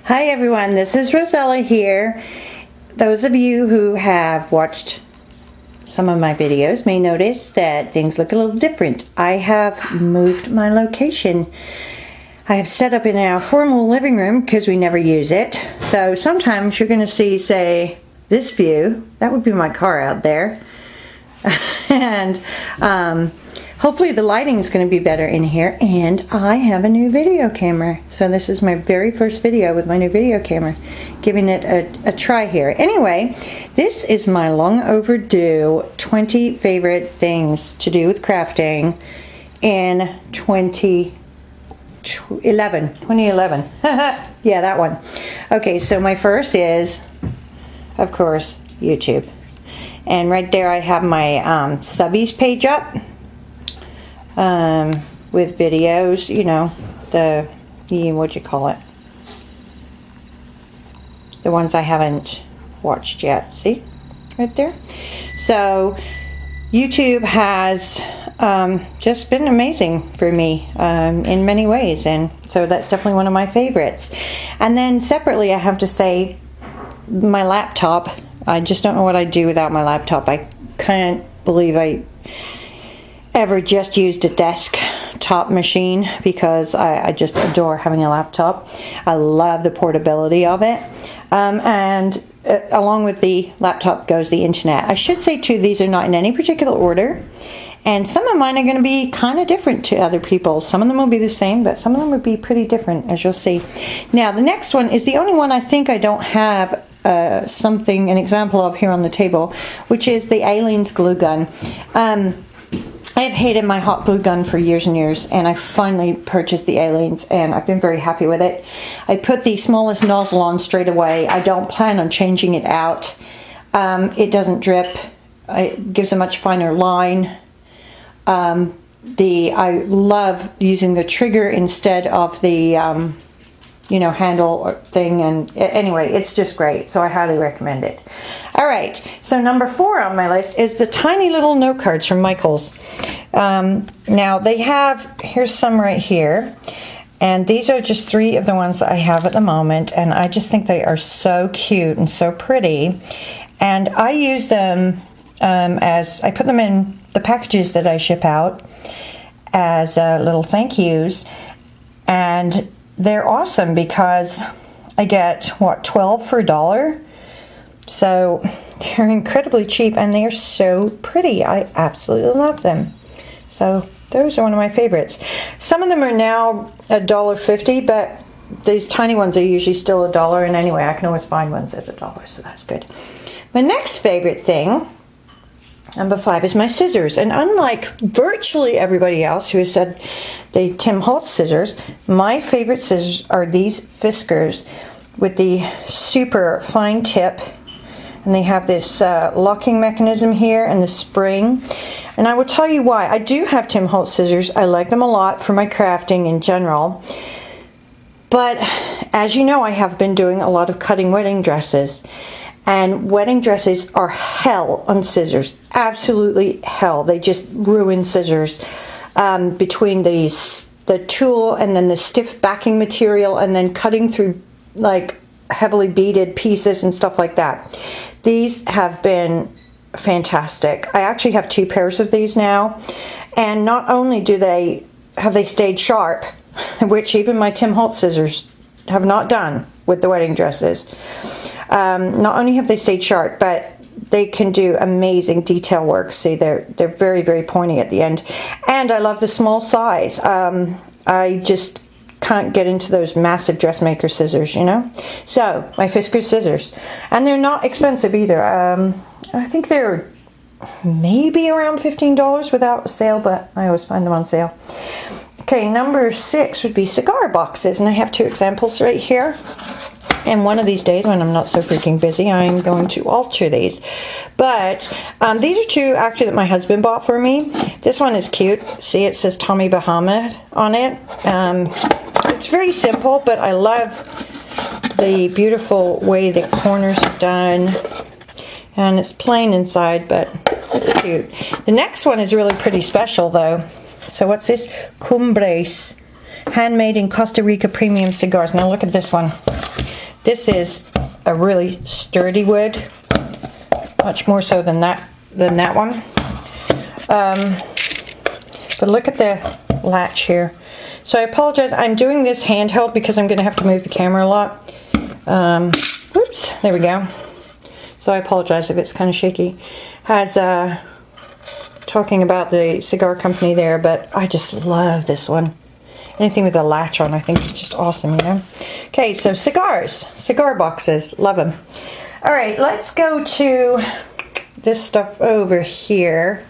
Hi everyone, this is Rosella here. Those of you who have watched some of my videos may notice that things look a little different. I have moved my location. I have set up in our formal living room because we never use it. So sometimes you're going to see, say, this view. That would be my car out there. And hopefully the lighting is going to be better in here. And I have a new video camera. So this is my very first video with my new video camera. Giving it a try here. Anyway, this is my long overdue 20 favorite things to do with crafting in 2011. Yeah, that one. Okay, so my first is, of course, YouTube. And right there I have my subbies page up with videos, you know, the what you call it, the ones I haven't watched yet. See right there. So YouTube has just been amazing for me in many ways, and so that's definitely one of my favorites. And then separately I have to say my laptop. I just don't know what I'd do without my laptop. I can't believe I ever just used a desktop machine because I just adore having a laptop. I love the portability of it. And along with the laptop goes the internet. I should say too, these are not in any particular order. And some of mine are going to be kind of different to other people's. Some of them will be the same, but some of them will be pretty different, as you'll see. Now, the next one is the only one I think I don't have an example of here on the table, which is the Aliens glue gun. I have hated my hot glue gun for years and years, and I finally purchased the Aliens, and I've been very happy with it. I put the smallest nozzle on straight away. I don't plan on changing it out. It doesn't drip. It gives a much finer line. I love using the trigger instead of the you know, handle thing, and anyway, it's just great, so I highly recommend it. Alright, so number 4 on my list is the tiny little note cards from Michaels. Now they have, here's some right here, and these are just 3 of the ones that I have at the moment, and I just think they are so cute and so pretty, and I use them as, I put them in the packages that I ship out as little thank yous, and they're awesome because I get, what, 12 for $1? So they're incredibly cheap and they're so pretty. I absolutely love them. So those are one of my favorites. Some of them are now $1.50, but these tiny ones are usually still $1, and anyway, I can always find ones at $1, so that's good. My next favorite thing, number 5, is my scissors. And unlike virtually everybody else who has said the Tim Holtz scissors, my favorite scissors are these Fiskars with the super fine tip. And they have this locking mechanism here and the spring. And I will tell you why. I do have Tim Holtz scissors. I like them a lot for my crafting in general. But as you know, I have been doing a lot of cutting wedding dresses. And wedding dresses are hell on scissors. Absolutely hell. They just ruin scissors. Between the tool and then the stiff backing material and then cutting through like heavily beaded pieces and stuff like that. These have been fantastic. I actually have 2 pairs of these now. And not only have they stayed sharp, which even my Tim Holtz scissors have not done with the wedding dresses. Not only have they stayed sharp, but they can do amazing detail work. See, they're very, very pointy at the end. And I love the small size. I just can't get into those massive dressmaker scissors, you know. So, my Fiskars scissors. And they're not expensive either. I think they're maybe around $15 without a sale, but I always find them on sale. Okay, number 6 would be cigar boxes. And I have 2 examples right here. And one of these days, when I'm not so freaking busy, I'm going to alter these. But these are 2 actually that my husband bought for me. This one is cute. See, it says Tommy Bahama on it. It's very simple, but I love the beautiful way the corners are done. And it's plain inside, but it's cute. The next one is really pretty special, though. So what's this? Cumbres. Handmade in Costa Rica premium cigars. Now look at this one. this is a really sturdy wood, much more so than that one. But look at the latch here. So I apologize, I'm doing this handheld because I'm going to have to move the camera a lot. Oops, there we go. So I apologize if it's kind of shaky. Has talking about the cigar company there, but I just love this one. Anything with a latch on I think is just awesome, you know. Okay, so cigars, cigar boxes, love them. All right, let's go to this stuff over here.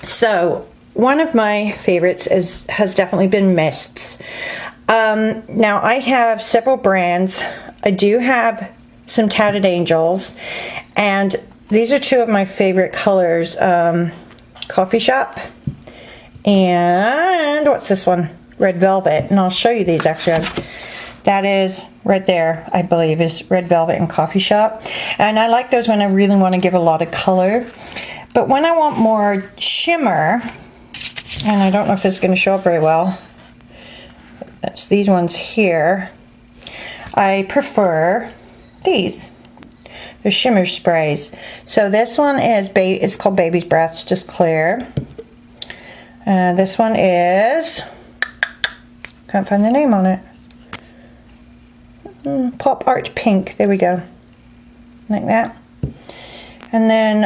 So one of my favorites has definitely been mists. Now I have several brands. I do have some Tatted Angels, and these are two of my favorite colors. Coffee Shop, and what's this one? Red Velvet. And I'll show you these actually. That is right there, I believe, is Red Velvet and Coffee Shop. And I like those when I really want to give a lot of color. But when I want more shimmer, and I don't know if this is going to show up very well, that's these ones here, I prefer these. The shimmer sprays. So this one is it's called Baby's Breath, it's just clear. This one is, can't find the name on it. Pop Art Pink. There we go. Like that. And then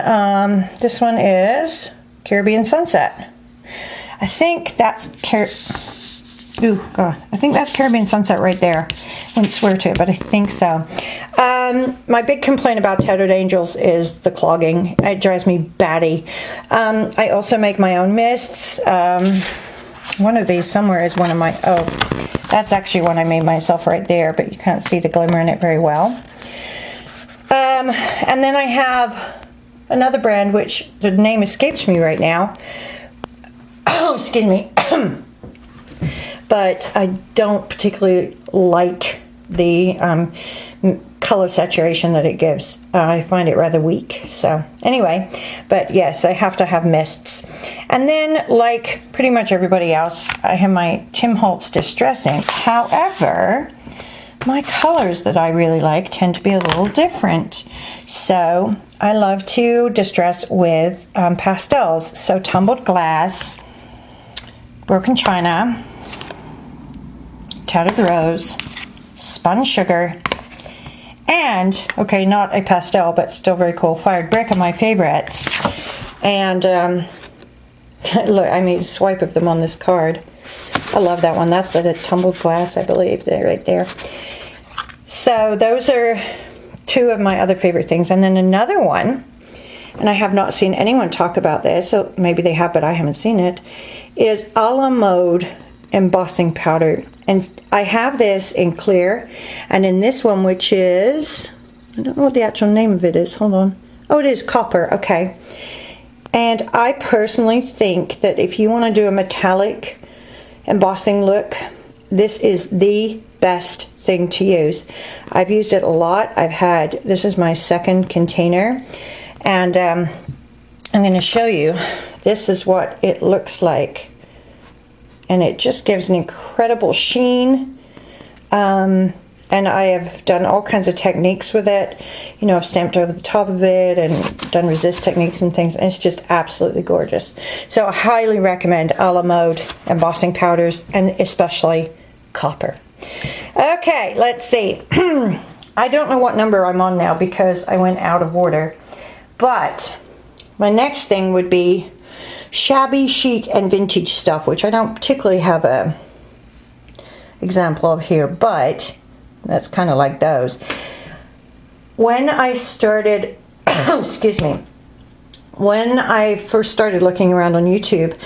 this one is Caribbean Sunset. I think that's I think that's Caribbean Sunset right there. I wouldn't swear to it, but I think so. My big complaint about Tatted Angels is the clogging. It drives me batty. I also make my own mists. One of these somewhere is one of my, oh, that's actually one I made myself right there, but you can't see the glimmer in it very well. And then I have another brand, which the name escapes me right now. Oh, excuse me. But I don't particularly like the color saturation that it gives. I find it rather weak. So anyway, but yes, I have to have mists. And then, like pretty much everybody else, I have my Tim Holtz Distress inks. However, my colors that I really like tend to be a little different. So I love to distress with pastels. So Tumbled Glass, Broken China, Tattered Rose, Spun Sugar, and, okay, not a pastel, but still very cool, Fired Brick are my favorites. And look, I made a swipe of them on this card. I love that one. That's the Tumbled Glass, I believe, right there. So those are two of my other favorite things. And then another one, and I have not seen anyone talk about this, so maybe they have, but I haven't seen it, is a la mode embossing powder. And I have this in clear, and in this one, which is, I don't know what the actual name of it is, hold on. Oh, it is copper, okay. And I personally think that if you want to do a metallic embossing look, this is the best thing to use. I've used it a lot. This is my second container, and I'm going to show you. This is what it looks like. And it just gives an incredible sheen. And I have done all kinds of techniques with it. You know, I've stamped over the top of it and done resist techniques and things. And it's just absolutely gorgeous. So I highly recommend a la mode embossing powders, and especially copper. Okay, let's see. I don't know what number I'm on now because I went out of order. But my next thing would be shabby chic and vintage stuff, which I don't particularly have a example of here, but that's kind of like those. When I started, excuse me, when I first started looking around on YouTube,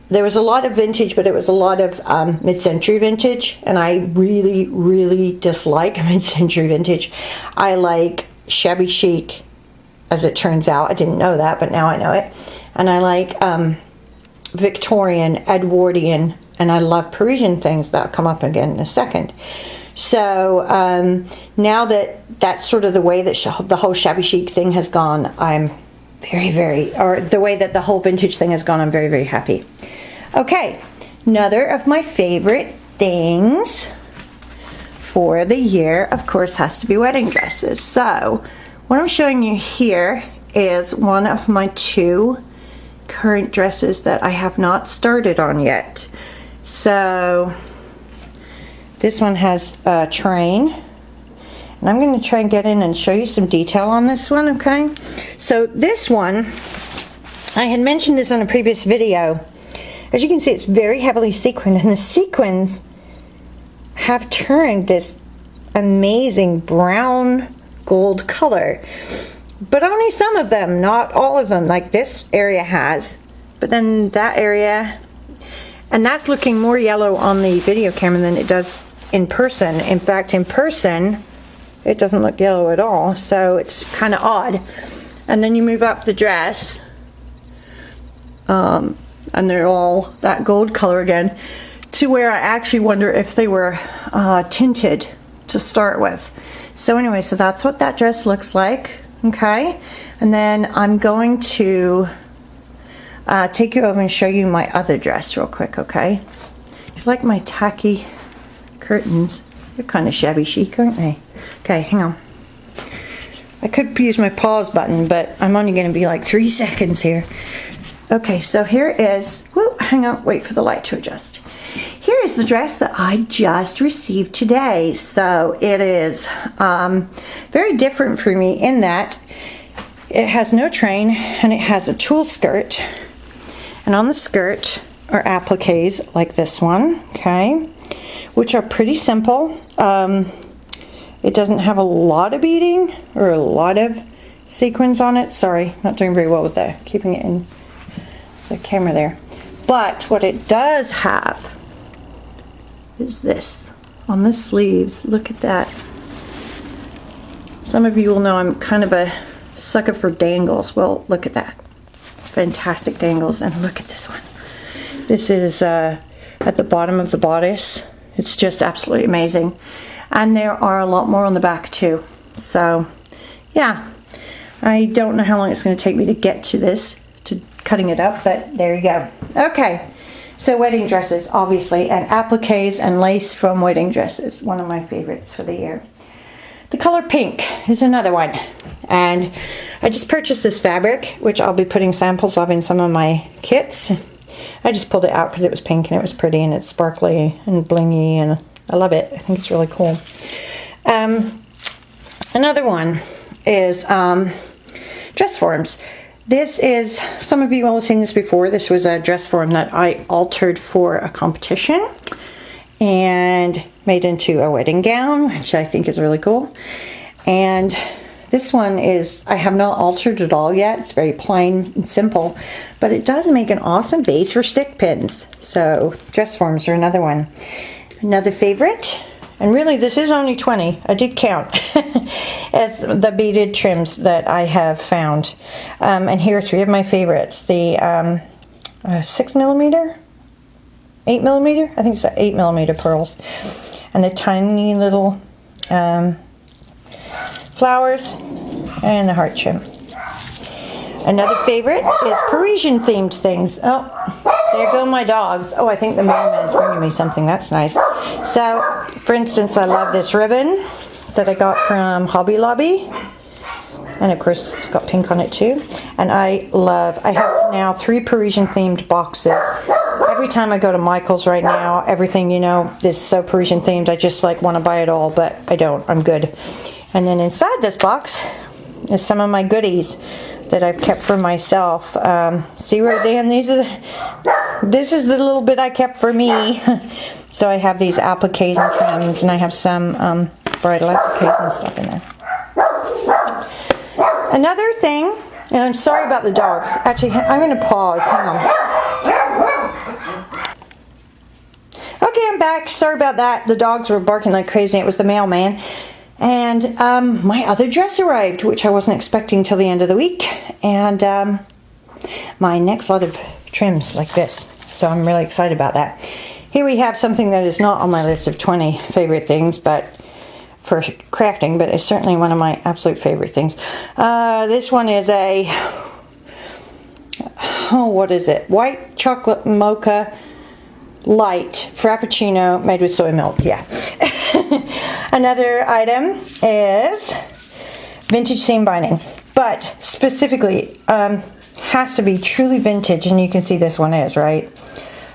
there was a lot of vintage, but it was a lot of mid-century vintage, and I really, really dislike mid-century vintage. I like shabby chic, as it turns out. I didn't know that, but now I know it. And I like Victorian, Edwardian, and I love Parisian things. That'll come up again in a second. So now that that's sort of the way that the whole shabby chic thing has gone, I'm the way that the whole vintage thing has gone, I'm very, very happy. Okay, another of my favorite things for the year, of course, has to be wedding dresses. So what I'm showing you here is one of my 2 current dresses that I have not started on yet. So this one has a train, and I'm going to try and get in and show you some detail on this one, okay? So this one, I had mentioned this on a previous video. As you can see, it's very heavily sequined, and the sequins have turned this amazing brown gold color. But only some of them, not all of them, like this area has. But then that area, and that's looking more yellow on the video camera than it does in person. In fact, in person, it doesn't look yellow at all, so it's kind of odd. And then you move up the dress, and they're all that gold color again, to where I actually wonder if they were tinted to start with. So anyway, so that's what that dress looks like. Okay, and then I'm going to take you over and show you my other dress real quick, okay? Do you like my tacky curtains? They're kind of shabby chic, aren't they? Okay, hang on. I could use my pause button, but I'm only going to be like 3 seconds here. Okay, so here is, whoop, hang on, wait for the light to adjust. Here is the dress that I just received today. So it is very different for me in that it has no train and it has a tulle skirt. And on the skirt are appliques like this one, okay, which are pretty simple. It doesn't have a lot of beading or a lot of sequins on it. Sorry, not doing very well with that, keeping it in the camera there. But what it does have is this on the sleeves. Look at that. Some of you will know I'm kind of a sucker for dangles. Well, look at that. Fantastic dangles. And look at this one. This is at the bottom of the bodice. It's just absolutely amazing. And there are a lot more on the back too. So yeah, I don't know how long it's going to take me to get to this, to cutting it up, but there you go. Okay. So wedding dresses, obviously, and appliques and lace from wedding dresses. One of my favorites for the year. The color pink is another one. And I just purchased this fabric, which I'll be putting samples of in some of my kits. I just pulled it out because it was pink and it was pretty and it's sparkly and blingy and I love it. I think it's really cool. Another one is dress forms. This is, some of you will have seen this before. This was a dress form that I altered for a competition and made into a wedding gown, which I think is really cool. And this one is, I have not altered at all yet. It's very plain and simple, but it does make an awesome base for stick pins. So dress forms are another one. Another favorite, and really this is only 20, I did count, as the beaded trims that I have found. And here are 3 of my favorites. The 6mm, 8mm, I think it's 8mm pearls, and the tiny little flowers, and the heart trim. Another favorite is Parisian themed things. Oh, there go my dogs. Oh, I think the mailman's bringing me something. That's nice. So, for instance, I love this ribbon that I got from Hobby Lobby. And of course, it's got pink on it too. And I have now 3 Parisian themed boxes. Every time I go to Michael's right now, everything, you know, is so Parisian themed. I just like want to buy it all, but I don't. I'm good. And then inside this box is some of my goodies that I've kept for myself. See, Roseanne, this is the little bit I kept for me. So I have these appliques and trims, and I have some bridal appliques and stuff in there. Another thing, and I'm sorry about the dogs. Actually, I'm going to pause. Hang on. Okay, I'm back. Sorry about that. The dogs were barking like crazy. It was the mailman. And my other dress arrived, which I wasn't expecting till the end of the week. And my next lot of trims like this. So I'm really excited about that. Here we have something that is not on my list of 20 favorite things, but for crafting, but it's certainly one of my absolute favorite things. This one is a, what is it? White chocolate mocha light frappuccino made with soy milk. Yeah. Another item is vintage seam binding, but specifically has to be truly vintage, and you can see this one is, right?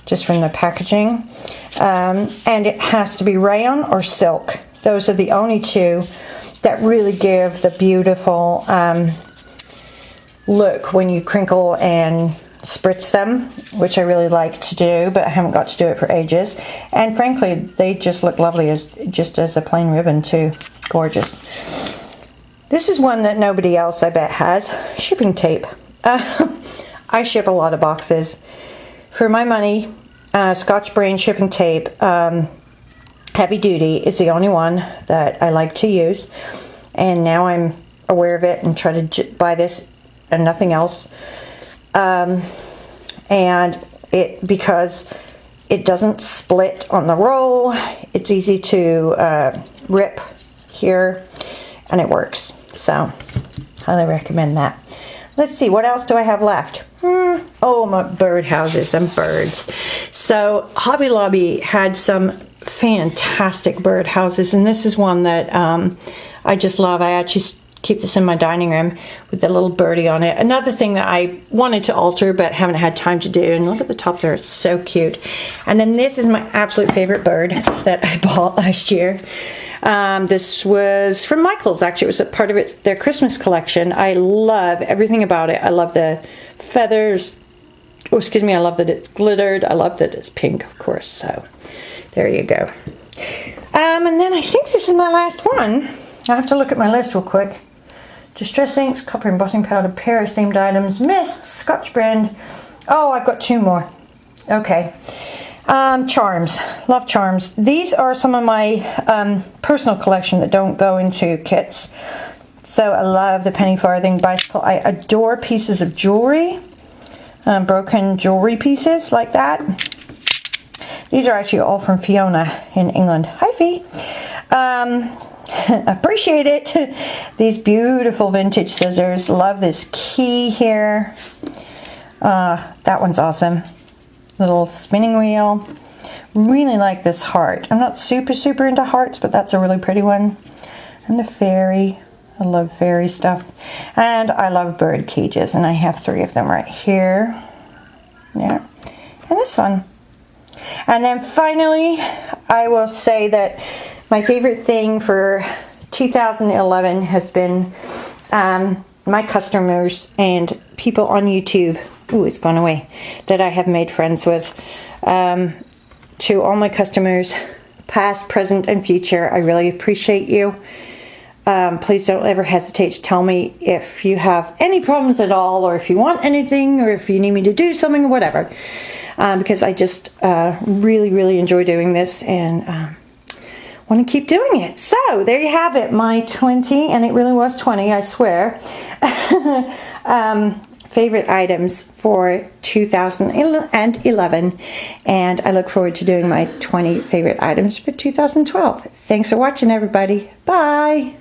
Just from the packaging. And it has to be rayon or silk. Those are the only two that really give the beautiful look when you crinkle and spritz them, which I really like to do, but I haven't got to do it for ages. And frankly, they just look lovely as a plain ribbon too. Gorgeous. This is one that nobody else, I bet, has. Shipping tape. I ship a lot of boxes. For my money, Scotch Brain shipping tape, heavy duty, is the only one that I like to use. And now I'm aware of it and try to buy this and nothing else. And because it doesn't split on the roll, it's easy to rip here, and it works. So, highly recommend that. Let's see, what else do I have left? Oh, my bird houses and birds. So, Hobby Lobby had some fantastic bird houses, and this is one that I just love. I actually keep this in my dining room with the little birdie on it. Another thing that I wanted to alter but haven't had time to do, and look at the top there, it's so cute. And then this is my absolute favorite bird that I bought last year. This was from Michael's, actually. It was a part of their Christmas collection. I love everything about it. I love the feathers. Oh, excuse me, I love that it's glittered. I love that it's pink, of course. So there you go. And then I think this is my last one. I have to look at my list real quick. Distress inks, copper embossing powder, Paris themed items, mists, Scotch brand. Oh, I've got two more. Okay. Charms. Love charms. These are some of my personal collection that don't go into kits. So I love the penny farthing bicycle. I adore pieces of jewelry. Broken jewelry pieces like that. These are actually all from Fiona in England. Hi, Fee. Appreciate it. These beautiful vintage scissors. Love this key here. That one's awesome. Little spinning wheel. Really like this heart. I'm not super into hearts, but that's a really pretty one. And the fairy. I love fairy stuff. And I love bird cages, and I have 3 of them right here. Yeah. And this one. And then finally, I will say that my favorite thing for 2011 has been my customers and people on YouTube. Ooh, it's gone away. That I have made friends with. To all my customers, past, present, and future, I really appreciate you. Please don't ever hesitate to tell me if you have any problems at all, or if you want anything, or if you need me to do something, or whatever. Because I just really enjoy doing this, and want to keep doing it. So there you have it, my 20, and it really was 20, I swear, favorite items for 2011, and I look forward to doing my 20 favorite items for 2012. Thanks for watching, everybody. Bye.